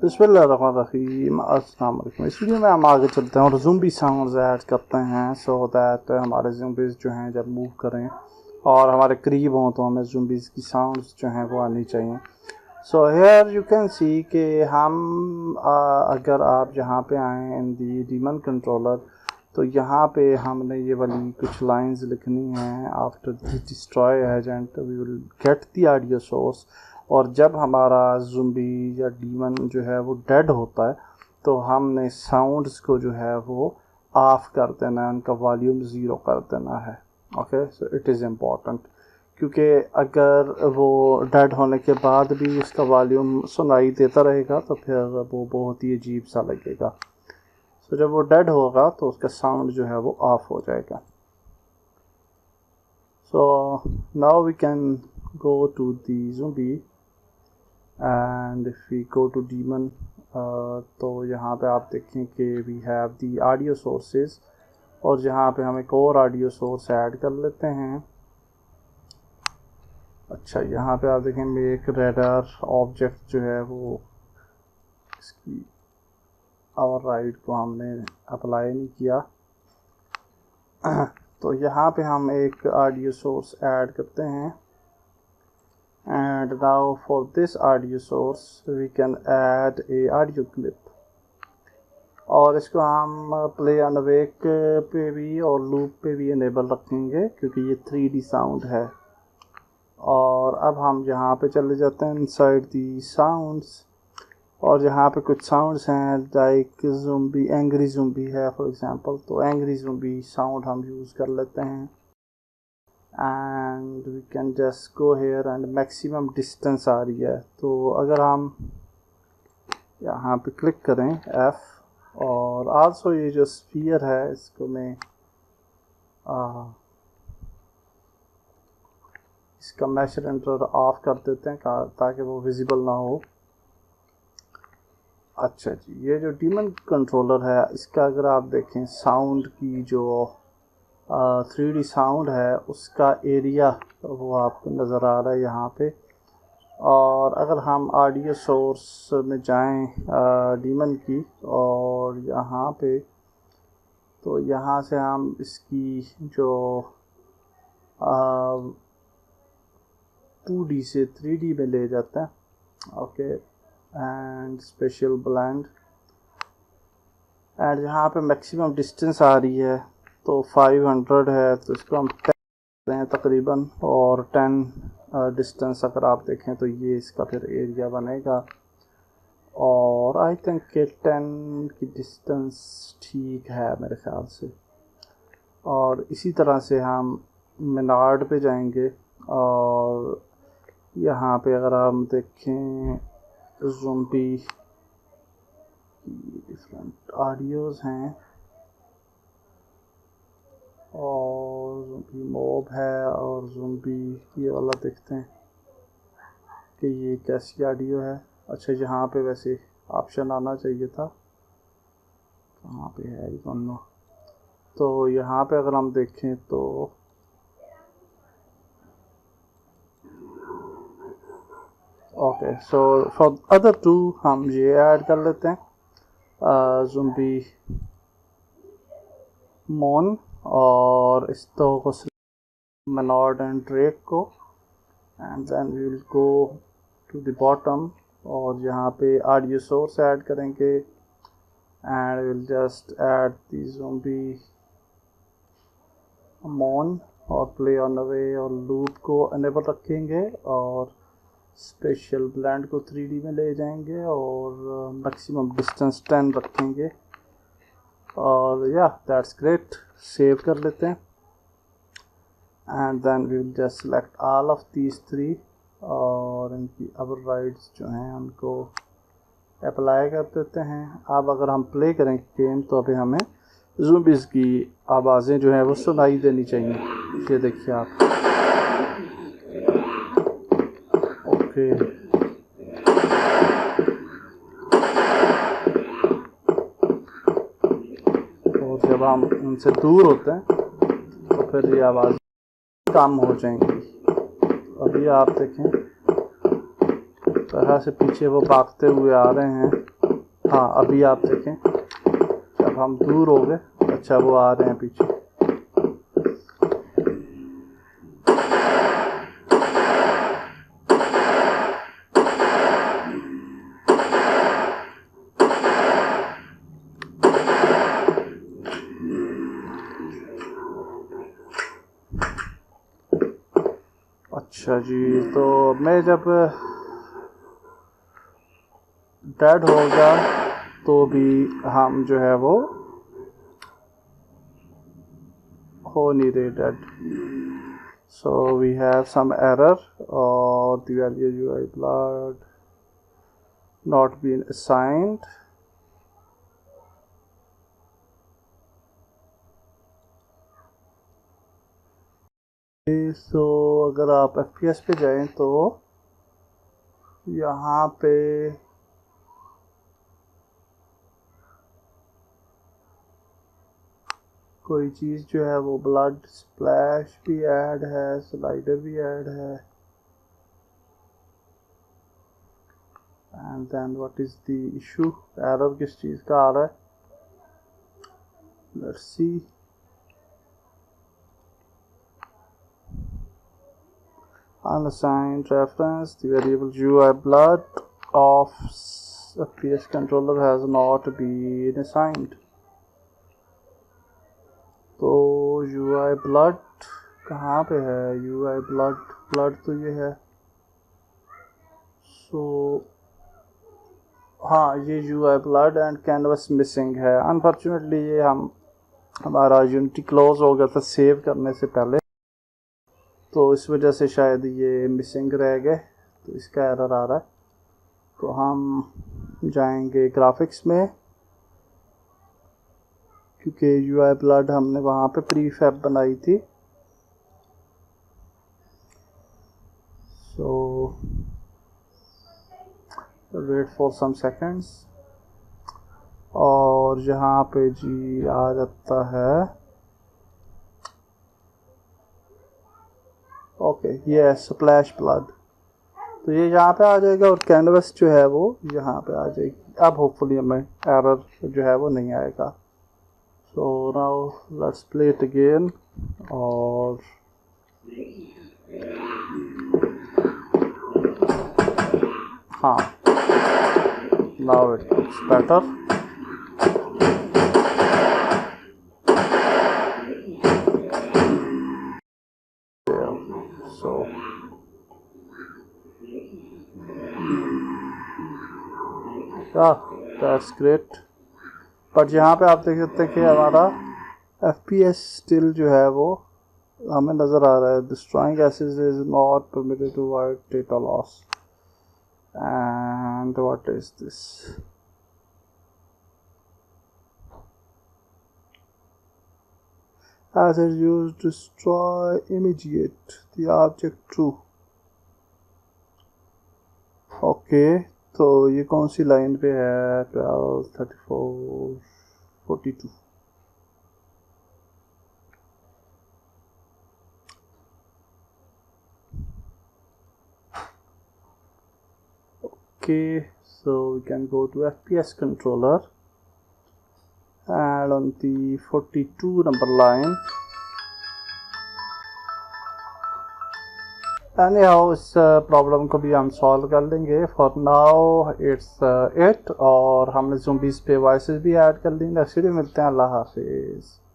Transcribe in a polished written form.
बिस्मिल्लाहिर्रहमानिर्रहीम, अस्सलाम वालेकुम। इस वीडियो में हम आगे चलते हैं और ज़ूम्बी साउंड्स ऐड करते हैं सो दैट हमारे ज़ूम्बीज़ जो हैं जब मूव करें और हमारे करीब हों तो हमें ज़ूम्बीज़ की साउंड्स जो हैं वो आनी चाहिए। So here you can see कि हम अगर आप यहाँ पे आएँ इन दी डीमन कंट्रोलर तो यहाँ पे हमने ये वाली कुछ लाइंस लिखनी हैं। After the destroy agent we will get the audio source. और जब हमारा ज़ुम्बी या डीमन जो है वो डेड होता है तो हमने साउंड्स को जो है वो ऑफ़ कर देना है, उनका वॉल्यूम ज़ीरो कर देना है। Okay, so it is important, क्योंकि अगर वो डेड होने के बाद भी उसका वॉल्यूम सुनाई देता रहेगा तो फिर वो बहुत ही अजीब सा लगेगा। सो जब वो डेड होगा तो उसका साउंड जो है वो ऑफ हो जाएगा। So now we can go to the zombie and if we go to demon तो यहाँ पे आप देखें कि we have the audio sources और यहाँ पे हम एक और ऑडियो सोर्स ऐड कर लेते हैं। अच्छा, यहाँ पे आप देखें मेक रेडार ऑब्जेक्ट जो है वो इसकी ओवरराइड को हमने अप्लाई नहीं किया। तो यहाँ पे हम एक ऑडियो सोर्स ऐड करते हैं and now for this audio source we can add a audio clip और इसको हम प्ले ऑन अवेक पे भी और लूप पे भी इनेबल रखेंगे क्योंकि ये 3D साउंड है। और अब हम यहाँ पे चले जाते हैं इनसाइड दी साउंड्स और यहाँ पे कुछ साउंड्स हैं लाइक ज़ुम्बी, एंग्री ज़ुम्बी है फॉर एग्जांपल, तो एंग्री ज़ुम्बी साउंड हम यूज़ कर लेते हैं। And we can just go here and maximum distance आ रही है तो अगर हम यहाँ पे क्लिक करें F और आल्सो ये जो स्फीयर है इसको मैं इसका मैश रेंडर ऑफ कर देते हैं ताकि वो विजिबल ना हो। अच्छा जी, ये जो डीमन कंट्रोलर है इसका अगर आप देखें साउंड की जो 3D साउंड है उसका एरिया वो आपको नज़र आ रहा है यहाँ पे। और अगर हम ऑडियो सोर्स में जाएं डीमन की और यहाँ पे तो यहाँ से हम इसकी जो 2D से 3D में ले जाते हैं। Okay, and special blend and यहाँ पे मैक्सिमम डिस्टेंस आ रही है तो 500 है तो इसको हम 10 करते हैं तकरीबन। और 10 डिस्टेंस अगर आप देखें तो ये इसका फिर एरिया बनेगा और आई थिंक कि 10 की डिस्टेंस ठीक है मेरे ख्याल से। और इसी तरह से हम मिनार्ड पे जाएंगे और यहाँ पे अगर हम देखें ज़ुम्बी डिफरेंट ऑडियोज़ हैं और ज़ुम्बी मॉब है और ज़ुम्बी ये वाला देखते हैं कि ये कैसी ऑडियो है। अच्छा, यहाँ पे वैसे ऑप्शन आना चाहिए था, कहाँ पे है ये दोनों। तो यहाँ पे अगर हम देखें तो okay, so for other two हम ये ऐड कर लेते हैं ज़ुम्बी मॉन और इस तो को मेनॉर्ड एंड ड्रेक को and then we will go to the bottom और यहाँ पे ऑडियो सोर्स ऐड करेंगे and will just add the zombie moan और प्ले ऑन अवे और लूप को इनेबल रखेंगे और स्पेशल ब्लेंड को 3D में ले जाएंगे और मैक्सिमम डिस्टेंस 10 रखेंगे और या दैट्स ग्रेट। सेव कर लेते हैं and then we will just select all of these 3 और इनकी अपर राइट्स जो हैं उनको अप्लाई कर देते हैं। अब अगर हम प्ले करें गेम तो अभी हमें ज़ुम्बीज़ की आवाज़ें जो हैं वो सुनाई देनी चाहिए। ये देखिए आप, ओके और जब हम उनसे दूर होते हैं तो फिर ये आवाज़ कम हो जाएंगी। अभी आप देखें तरह से पीछे वो भागते हुए आ रहे हैं। हाँ, अभी आप देखें जब हम दूर हो गए, अच्छा वो आ रहे हैं पीछे। अच्छा जी, तो मैं जब डेड होगा तो भी हम जो है वो हो नहीं रहे dead. So we have some error और the value UI blood not been assigned। So अगर आप FPS पे जाएं तो यहाँ पे कोई चीज़ जो है वो ब्लड स्प्लैश भी ऐड है, स्लाइडर भी ऐड है। And then what is the issue, error किस चीज़ का आ रहा है? Let's see. Unassigned reference, the variable UI blood of FPS controller has not been assigned। तो UI blood कहाँ पे है? UI blood तो ये है। सो हाँ, ये UI blood and canvas missing है। अनफॉर्चुनेटली ये हमारा यूनिटी क्लोज हो गया था सेव करने से पहले, तो इस वजह से शायद ये मिसिंग रह गए, तो इसका एरर आ रहा है। तो हम जाएंगे ग्राफिक्स में, क्योंकि UI blood हमने वहाँ पे प्रीफैब बनाई थी। सो वेट फॉर सम सेकेंड्स। और यहाँ पे जी आ जाता है, ओके ये स्प्लैश ब्लड, तो ये यहाँ पे आ जाएगा और कैनवस जो है वो यहाँ पे आ जाएगी। अब होपफुली हमें एरर जो है वो नहीं आएगा। So now let's play it again. और हाँ, now it looks better. So that's great। But यहाँ पे आप देख सकते हैं कि हमारा FPS स्टिल जो है वो हमें नज़र आ रहा है। destroying assets is not permitted to avoid data loss। and what is this? as it used destroy immediate the object true। Okay, तो ये कौन सी लाइन पे है? 12, 34, 42। Okay, so we can go to FPS controller and on the 42 number line, anyhow इस problem को भी हम solve कर लेंगे। फॉर नाउ इट्स 8 और हमने ज़ॉम्बीज़ पे वॉइसेस भी ऐड कर ली। नेक्स्ट वीडियो मिलते हैं। अल्लाह हाफिज़।